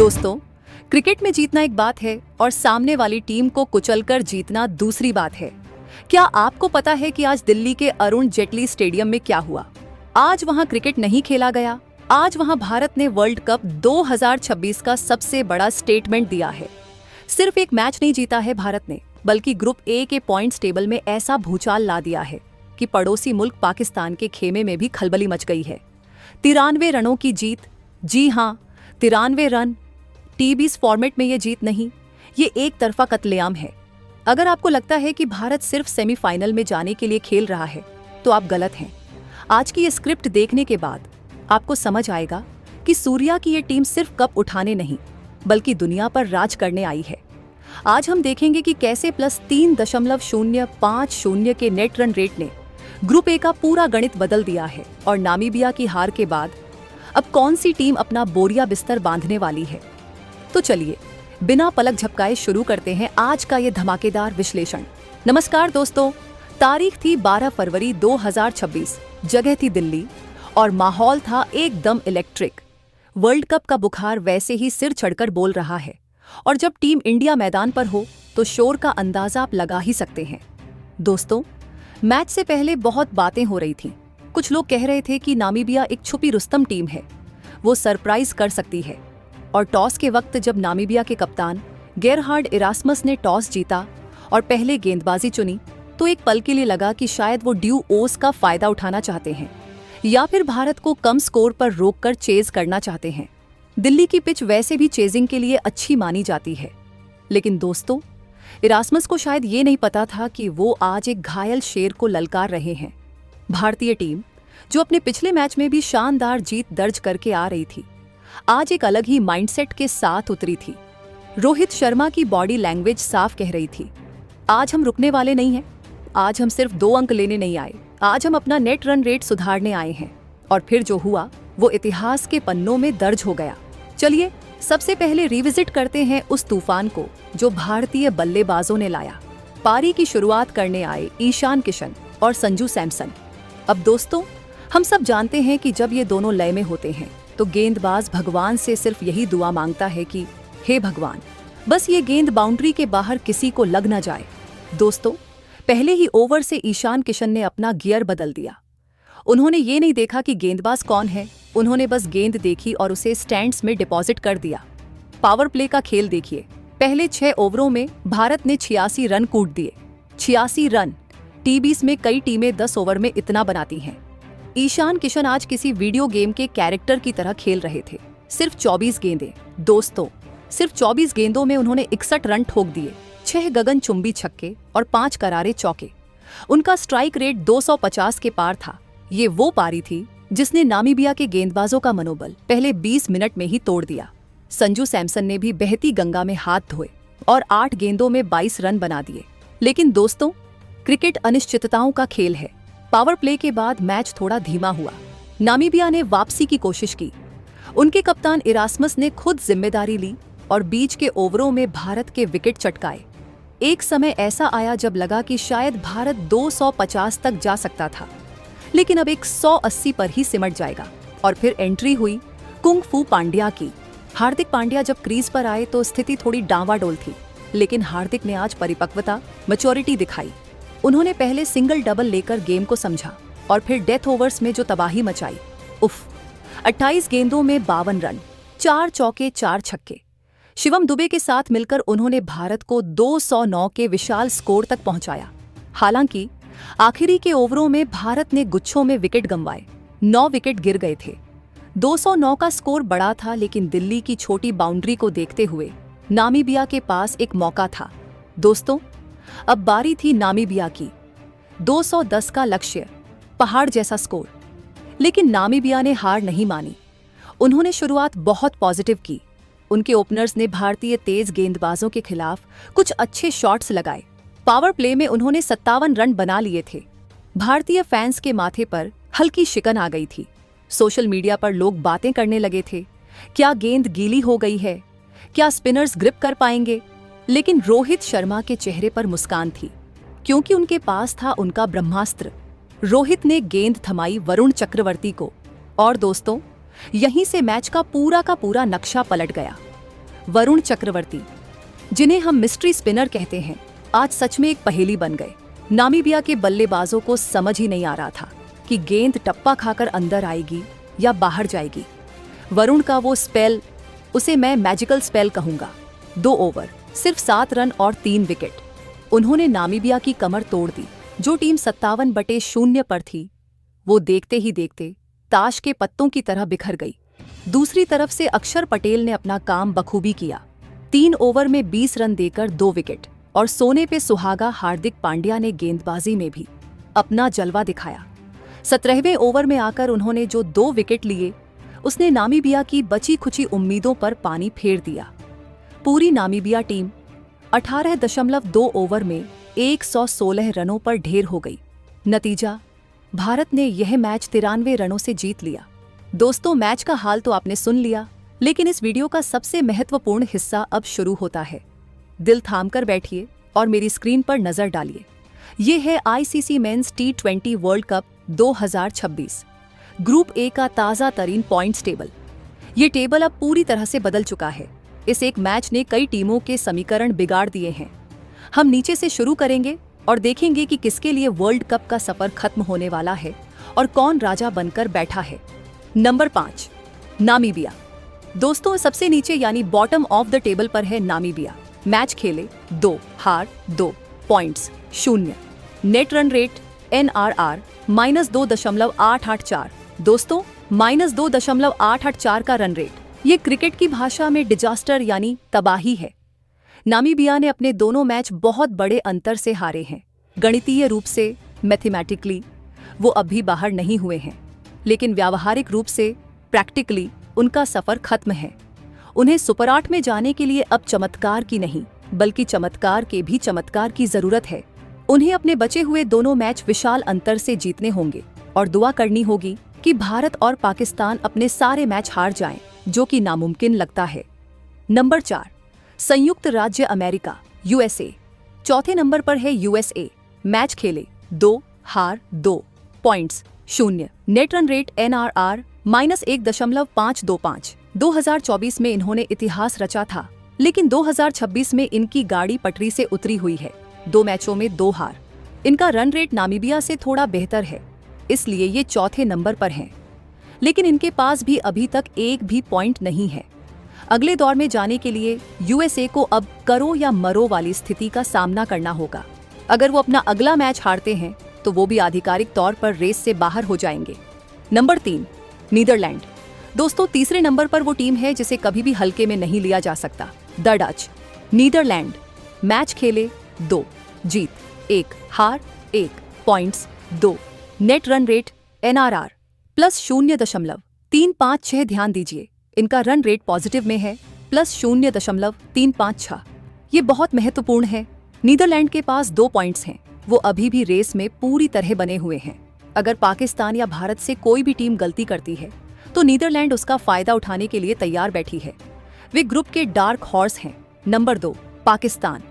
दोस्तों, क्रिकेट में जीतना एक बात है और सामने वाली टीम को कुचलकर जीतना दूसरी बात है। क्या आपको पता है कि आज दिल्ली के अरुण जेटली स्टेडियम में क्या हुआ? आज वहां क्रिकेट नहीं खेला गया। आज वहां भारत ने वर्ल्ड कप 2026 का सबसे बड़ा स्टेटमेंट दिया है। सिर्फ एक मैच नहीं जीता है भारत ने, बल्कि ग्रुप ए के पॉइंट्स टेबल में ऐसा भूचाल ला दिया है कि पड़ोसी मुल्क पाकिस्तान के खेमे में भी खलबली मच गई है। 93 रनों की जीत। जी हाँ, 93 रन। टी20 फॉर्मेट में ये जीत नहीं, ये एक तरफा कत्लेआम है। अगर आपको लगता है कि भारत सिर्फ सेमीफाइनल में जाने के लिए खेल रहा है, तो आप गलत हैं। आज की ये स्क्रिप्ट देखने के बाद आपको समझ आएगा कि सूर्या की ये टीम सिर्फ कप उठाने नहीं, बल्कि दुनिया पर राज करने आई है। आज हम देखेंगे कि कैसे +3.050 के नेट रन रेट ने ग्रुप ए का पूरा गणित बदल दिया है और नामीबिया की हार के बाद अब कौन सी टीम अपना बोरिया बिस्तर बांधने वाली है। तो चलिए बिना पलक झपकाए शुरू करते हैं आज का ये धमाकेदार विश्लेषण। नमस्कार दोस्तों, तारीख थी 12 फरवरी 2026, जगह थी दिल्ली और माहौल था एकदम इलेक्ट्रिक। वर्ल्ड कप का बुखार वैसे ही सिर चढ़कर बोल रहा है और जब टीम इंडिया मैदान पर हो तो शोर का अंदाजा आप लगा ही सकते हैं। दोस्तों, मैच से पहले बहुत बातें हो रही थीं। कुछ लोग कह रहे थे कि नामीबिया एक छुपी रुस्तम टीम है, वो सरप्राइज कर सकती है। और टॉस के वक्त जब नामीबिया के कप्तान गेरहार्ड इरास्मस ने टॉस जीता और पहले गेंदबाजी चुनी, तो एक पल के लिए लगा कि शायद वो ड्यू ओस का फायदा उठाना चाहते हैं या फिर भारत को कम स्कोर पर रोककर चेज करना चाहते हैं। दिल्ली की पिच वैसे भी चेजिंग के लिए अच्छी मानी जाती है, लेकिन दोस्तों, इरास्मस को शायद ये नहीं पता था कि वो आज एक घायल शेर को ललकार रहे हैं। भारतीय टीम, जो अपने पिछले मैच में भी शानदार जीत दर्ज करके आ रही थी, आज एक अलग ही माइंडसेट के साथ उतरी थी। रोहित शर्मा की बॉडी लैंग्वेज साफ कह रही थी, आज हम रुकने वाले नहीं हैं। आज हम सिर्फ 2 अंक लेने नहीं आए, आज हम अपना नेट रन रेट सुधारने आए हैं। और फिर जो हुआ वो इतिहास के पन्नों में दर्ज हो गया। चलिए सबसे पहले रिविजिट करते हैं उस तूफान को जो भारतीय बल्लेबाजों ने लाया। पारी की शुरुआत करने आए ईशान किशन और संजू सैमसन। अब दोस्तों, हम सब जानते हैं कि जब ये दोनों लय में होते हैं तो गेंदबाज भगवान से सिर्फ यही दुआ मांगता है कि हे भगवान, बस ये गेंद बाउंड्री के बाहर किसी को लग न जाए। दोस्तों, पहले ही ओवर से ईशान किशन ने अपना गियर बदल दिया। उन्होंने ये नहीं देखा कि गेंदबाज कौन है, उन्होंने बस गेंद देखी और उसे स्टैंड्स में डिपॉजिट कर दिया। पावर प्ले का खेल देखिए। पहले 6 ओवरों में भारत ने 86 रन कूट दिए। 86 रन। टी20 में कई टीमें 10 ओवर में इतना बनाती हैं। ईशान किशन आज किसी वीडियो गेम के कैरेक्टर की तरह खेल रहे थे। सिर्फ 24 गेंदें। दोस्तों, सिर्फ 24 गेंदों में उन्होंने 61 रन ठोक दिए। 6 गगनचुंबी छक्के और 5 करारे चौके। उनका स्ट्राइक रेट 250 के पार था। ये वो पारी थी जिसने नामीबिया के गेंदबाजों का मनोबल पहले 20 मिनट में ही तोड़ दिया। संजू सैमसन ने भी बहती गंगा में हाथ धोए और 8 गेंदों में 22 रन बना दिए। लेकिन दोस्तों, क्रिकेट अनिश्चितताओं का खेल है। पावर प्ले के बाद मैच थोड़ा धीमा हुआ। नामीबिया ने वापसी की कोशिश की। उनके कप्तान इरास्मस ने खुद जिम्मेदारी ली और बीच के ओवरों में भारत के विकेट चटकाए। एक समय ऐसा आया जब लगा कि शायद भारत 250 तक जा सकता था, लेकिन अब 180 पर ही सिमट जाएगा। और फिर एंट्री हुई कुंग फू पांड्या की। हार्दिक पांड्या जब क्रीज पर आए तो स्थिति थोड़ी डांवाडोल थी, लेकिन हार्दिक ने आज परिपक्वता, मैच्योरिटी दिखाई। उन्होंने पहले सिंगल डबल लेकर गेम को समझा और फिर डेथ ओवर्स में जो तबाही मचाई। उफ, 28 गेंदों में 52 रन, 4 चौके 4 छक्के। शिवम दुबे के साथ मिलकर उन्होंने भारत को 209 के विशाल स्कोर तक पहुंचाया। हालांकि आखिरी के ओवरों में भारत ने गुच्छों में विकेट गंवाए। 9 विकेट गिर गए थे। 209 का स्कोर बड़ा था, लेकिन दिल्ली की छोटी बाउंड्री को देखते हुए नामीबिया के पास एक मौका था। दोस्तों, अब बारी थी नामीबिया की। 210 का लक्ष्य, पहाड़ जैसा स्कोर। लेकिन नामीबिया ने हार नहीं मानी। उन्होंने शुरुआत बहुत पॉजिटिव की। उनके ओपनर्स ने भारतीय तेज गेंदबाजों के खिलाफ कुछ अच्छे शॉट्स लगाए। पावर प्ले में उन्होंने 57 रन बना लिए थे। भारतीय फैंस के माथे पर हल्की शिकन आ गई थी। सोशल मीडिया पर लोग बातें करने लगे थे, क्या गेंद गीली हो गई है, क्या स्पिनर्स ग्रिप कर पाएंगे। लेकिन रोहित शर्मा के चेहरे पर मुस्कान थी, क्योंकि उनके पास था उनका ब्रह्मास्त्र। रोहित ने गेंद थमाई वरुण चक्रवर्ती को और दोस्तों, यहीं से मैच का पूरा नक्शा पलट गया। वरुण चक्रवर्ती, जिन्हें हम मिस्ट्री स्पिनर कहते हैं, आज सच में एक पहेली बन गए। नामीबिया के बल्लेबाजों को समझ ही नहीं आ रहा था कि गेंद टप्पा खाकर अंदर आएगी या बाहर जाएगी। वरुण का वो स्पेल, उसे मैं मैजिकल स्पेल कहूंगा। 2 ओवर, सिर्फ 7 रन और 3 विकेट। उन्होंने नामीबिया की कमर तोड़ दी। जो टीम 57/0 पर थी, वो देखते ही देखते ताश के पत्तों की तरह बिखर गई। दूसरी तरफ से अक्षर पटेल ने अपना काम बखूबी किया। 3 ओवर में 20 रन देकर 2 विकेट और सोने पे सुहागा हार्दिक पांड्या ने गेंदबाजी में भी अपना जलवा दिखाया। 17वें ओवर में आकर उन्होंने जो 2 विकेट लिए, उसने नामीबिया की बची खुची उम्मीदों पर पानी फेर दिया। पूरी नामीबिया टीम 18.2 ओवर में 116 रनों पर ढेर हो गई। नतीजा, भारत ने यह मैच 93 रनों से जीत लिया। दोस्तों, मैच का हाल तो आपने सुन लिया, लेकिन इस वीडियो का सबसे महत्वपूर्ण हिस्सा अब शुरू होता है। दिल थामकर बैठिए और मेरी स्क्रीन पर नजर डालिए। ये है ICC men's T20 world cup 2026 group A का ताजा तरीन पॉइंट्स टेबल। ये टेबल अब पूरी तरह से बदल चुका है। इस एक मैच ने कई टीमों के समीकरण बिगाड़ दिए हैं। हम नीचे से शुरू करेंगे और देखेंगे कि किसके लिए वर्ल्ड कप का सफर खत्म होने वाला है और कौन राजा बनकर बैठा है। Number 5, Namibia. दोस्तों, सबसे नीचे यानी बॉटम ऑफ द टेबल पर है नामीबिया। मैच खेले 2, हार 2, points 0, net run rate NRR -2.884। दोस्तों, -2.884 का रन रेट, ये क्रिकेट की भाषा में डिजास्टर यानी तबाही है। नामीबिया ने अपने दोनों मैच बहुत बड़े अंतर से हारे हैं। गणितीय रूप से, मैथमेटिकली, वो अभी बाहर नहीं हुए हैं, लेकिन व्यावहारिक रूप से, प्रैक्टिकली, उनका सफर खत्म है। उन्हें सुपर 8 में जाने के लिए अब चमत्कार की नहीं, बल्कि चमत्कार के भी चमत्कार की जरूरत है। उन्हें अपने बचे हुए दोनों मैच विशाल अंतर से जीतने होंगे और दुआ करनी होगी कि भारत और पाकिस्तान अपने सारे मैच हार जाएं, जो कि नामुमकिन लगता है। नंबर 4, संयुक्त राज्य अमेरिका USA। चौथे नंबर पर है USA। मैच खेले 2, हार 2, points 0, net run rate NRR -1.525। 2024 में इन्होंने इतिहास रचा था, लेकिन 2026 में इनकी गाड़ी पटरी से उतरी हुई है। 2 मैचों में 2 हार। इनका रन रेट नामीबिया से थोड़ा बेहतर है, इसलिए ये चौथे नंबर पर हैं। लेकिन इनके पास भी अभी तक एक भी पॉइंट नहीं है। अगले दौर में जाने के लिए USA को अब करो या मरो वाली स्थिति का सामना करना होगा। अगर वो अपना अगला मैच हारते हैं तो वो भी आधिकारिक तौर पर रेस से बाहर हो जाएंगे। Number 3, Netherland. दोस्तों, तीसरे नंबर पर वो टीम है जिसे कभी भी हल्के में नहीं लिया जा सकता, द डच। नीदरलैंड। मैच खेले 2, जीत 1, हार 1, points 2, net run rate NRR +0.356। ध्यान दीजिए, इनका रन रेट पॉजिटिव में है, +0.356। ये बहुत महत्वपूर्ण है। नीदरलैंड के पास 2 पॉइंट्स हैं। वो अभी भी रेस में पूरी तरह बने हुए हैं। अगर पाकिस्तान या भारत से कोई भी टीम गलती करती है तो नीदरलैंड उसका फायदा उठाने के लिए तैयार बैठी है। वे ग्रुप के डार्क हॉर्स हैं। नंबर 2, पाकिस्तान।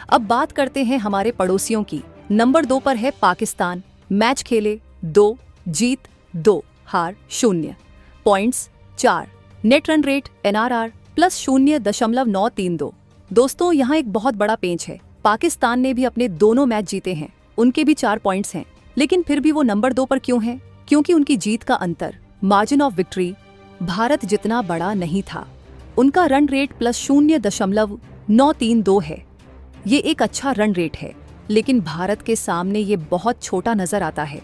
अब बात करते हैं हमारे पड़ोसियों की। नंबर 2 पर है पाकिस्तान। मैच खेले 2, जीत 2, हार 0, points 4, net run rate NRR +0.932। दोस्तों, यहाँ एक बहुत बड़ा पेंच है। पाकिस्तान ने भी अपने दोनों मैच जीते हैं, उनके भी 4 पॉइंट्स हैं, लेकिन फिर भी वो नंबर 2 पर क्यों हैं? क्योंकि उनकी जीत का अंतर, मार्जिन ऑफ विक्ट्री, भारत जितना बड़ा नहीं था। उनका रन रेट +0.932 है। ये एक अच्छा रन रेट है, लेकिन भारत के सामने ये बहुत छोटा नजर आता है।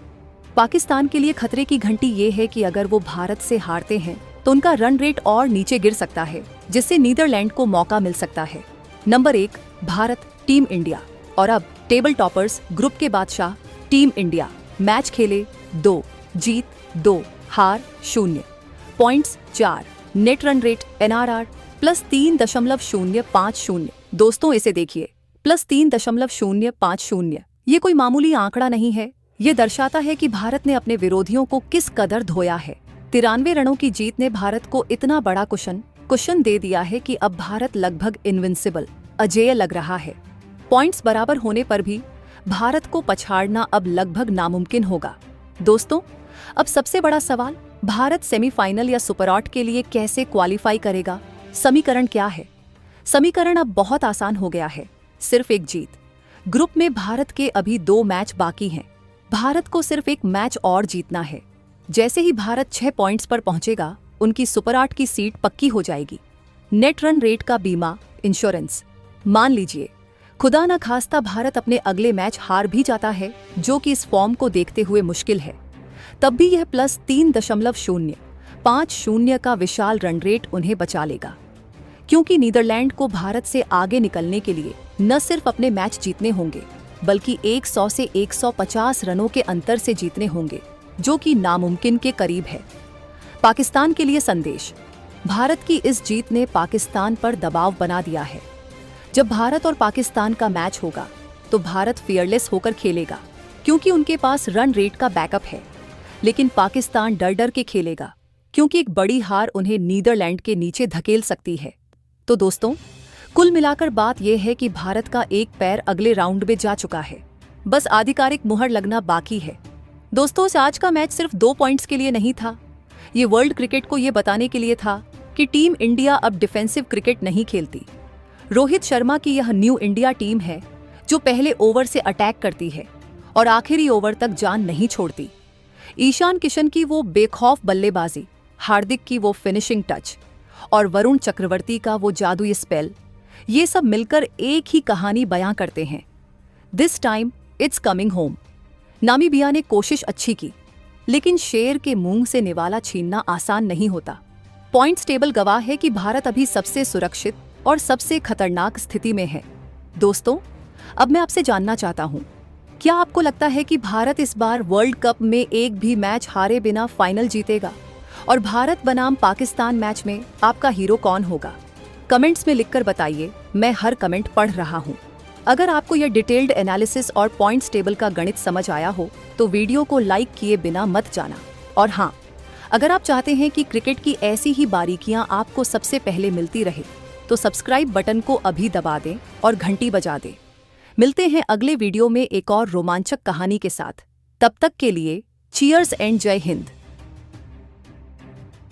पाकिस्तान के लिए खतरे की घंटी ये है कि अगर वो भारत से हारते हैं तो उनका रन रेट और नीचे गिर सकता है, जिससे नीदरलैंड को मौका मिल सकता है। Number 1, Bharat, team India. और अब टेबल टॉपर्स, ग्रुप के बादशाह टीम इंडिया। मैच खेले 2, जीत 2, हार 0, points 4, net run rate NRR +3.050। दोस्तों, इसे देखिए, +3.050। ये कोई मामूली आंकड़ा नहीं है। ये दर्शाता है कि भारत ने अपने विरोधियों को किस कदर धोया है। 93 रनों की जीत ने भारत को इतना बड़ा कुशन दे दिया है कि अब भारत लगभग इनविंसिबल, अजेय लग रहा है। पॉइंट्स बराबर होने पर भी भारत को पछाड़ना अब लगभग नामुमकिन होगा। दोस्तों, अब सबसे बड़ा सवाल, भारत सेमीफाइनल या सुपर 8 के लिए कैसे क्वालिफाई करेगा? समीकरण क्या है? समीकरण अब बहुत आसान हो गया है, सिर्फ एक जीत। ग्रुप में भारत के अभी 2 मैच बाकी हैं। भारत को सिर्फ एक मैच और जीतना है। जैसे ही भारत 6 पॉइंट्स पर पहुंचेगा, उनकी सुपर 8 की सीट पक्की हो जाएगी। नेट रन रेट का बीमा, इंश्योरेंस। मान लीजिए खुदा न खास्ता भारत अपने अगले मैच हार भी जाता है, जो कि इस फॉर्म को देखते हुए मुश्किल है, तब भी यह +3.050 का विशाल रन रेट उन्हें बचा लेगा। क्योंकि नीदरलैंड को भारत से आगे निकलने के लिए न सिर्फ अपने मैच जीतने होंगे, बल्कि 100 से 150 रनों के अंतर से जीतने होंगे, जो कि नामुमकिन के करीब है। पाकिस्तान के लिए संदेश। भारत की इस जीत ने पाकिस्तान पर दबाव बना दिया है। जब भारत और पाकिस्तान का मैच होगा तो भारत फियरलेस होकर खेलेगा, क्योंकि उनके पास रन रेट का बैकअप है। लेकिन पाकिस्तान डर डर के खेलेगा, क्योंकि एक बड़ी हार उन्हें नीदरलैंड के नीचे धकेल सकती है। तो दोस्तों, कुल मिलाकर बात यह है कि भारत का एक पैर अगले राउंड में जा चुका है। बस आधिकारिक मुहर लगना बाकी है। दोस्तों, आज का मैच सिर्फ 2 पॉइंट्स के लिए नहीं था। ये वर्ल्ड क्रिकेट को ये बताने के लिए था कि टीम इंडिया अब डिफेंसिव क्रिकेट नहीं खेलती। रोहित शर्मा की यह न्यू इंडिया टीम है, जो पहले ओवर से अटैक करती है और आखिरी ओवर तक जान नहीं छोड़ती। ईशान किशन की वो बेखौफ बल्लेबाजी, हार्दिक की वो फिनिशिंग टच और वरुण चक्रवर्ती का वो जादुई स्पेल, ये सब मिलकर एक ही कहानी बयां करते हैं। This time it's coming home. Namibia ने कोशिश अच्छी की, लेकिन शेर के मूंग से निवाला छीनना आसान नहीं होता। पॉइंट्स टेबल गवाह है कि भारत अभी सबसे सुरक्षित और सबसे खतरनाक स्थिति में है। दोस्तों, अब मैं आपसे जानना चाहता हूं, क्या आपको लगता है कि भारत इस बार वर्ल्ड कप में एक भी मैच हारे बिना फाइनल जीतेगा? और भारत बनाम पाकिस्तान मैच में आपका हीरो कौन होगा? कमेंट्स में लिखकर बताइए, मैं हर कमेंट पढ़ रहा हूं। अगर आपको यह डिटेल्ड एनालिसिस और पॉइंट्स टेबल का गणित समझ आया हो तो वीडियो को लाइक किए बिना मत जाना। और हाँ, अगर आप चाहते हैं कि क्रिकेट की ऐसी ही बारीकियां आपको सबसे पहले मिलती रहे तो सब्सक्राइब बटन को अभी दबा दें और घंटी बजा दें। मिलते हैं अगले वीडियो में एक और रोमांचक कहानी के साथ। तब तक के लिए चीयर्स एंड जय हिंद।